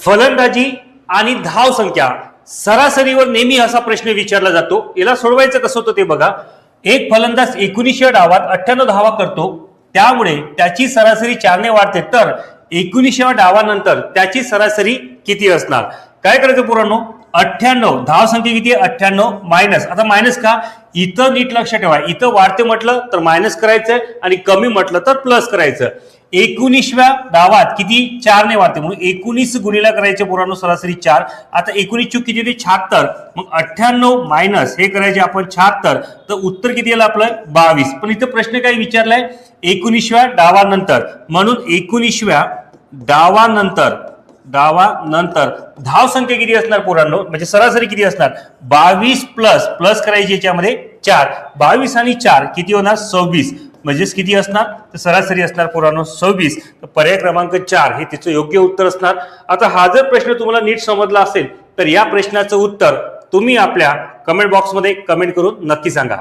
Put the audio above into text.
फलंदाजी आणि धाव संख्या सरासरीवर नेहमी असा प्रश्न विचारला जातो. याला सोडवायचं कसं होतं ते बघा. एक फलंदाज 19 डावात 98 धावा करतो, त्यामुळे त्याची सरासरी 4 ने वाढते. तर 19व्या डावानंतर त्याची सरासरी किती असणार? काय करायचं पोरांनो, 98 धाव संख्या किती आहे 98 मायनस. आता मायनस का, इथं नीट लक्ष ठेवा, इथं वाढते म्हटलं तर मायनस करायचं आणि कमी म्हटलं तर प्लस करायचं. 19व्या डावात किती 4 ने वाढते म्हणून 19 गुणिला करायचे पोरांनो सरासरी 4. आता 19 चूक किती होते 76, मग 98 मायनस हे करायचे आपण 76, तर उत्तर किती आलं आपलं 22. पण इथं प्रश्न काय विचारलाय 19व्या डावानंतर, म्हणून 19व्या डावानंतर धाव संख्या किती असणार पोरांनो, म्हणजे सरासरी किती असणार 22 प्लस प्लस करायची याच्यामध्ये 4. 22 आणि 4 किती होणार 26, म्हणजेच किती असणार तर सरासरी असणार पोरांनो 26. तर पर्याय क्रमांक 4 हे त्याचं योग्य उत्तर असणार. आता हा जर प्रश्न तुम्हाला नीट समजला असेल तर या प्रश्नाचं उत्तर तुम्ही आपल्या कमेंट बॉक्समध्ये कमेंट करून नक्की सांगा.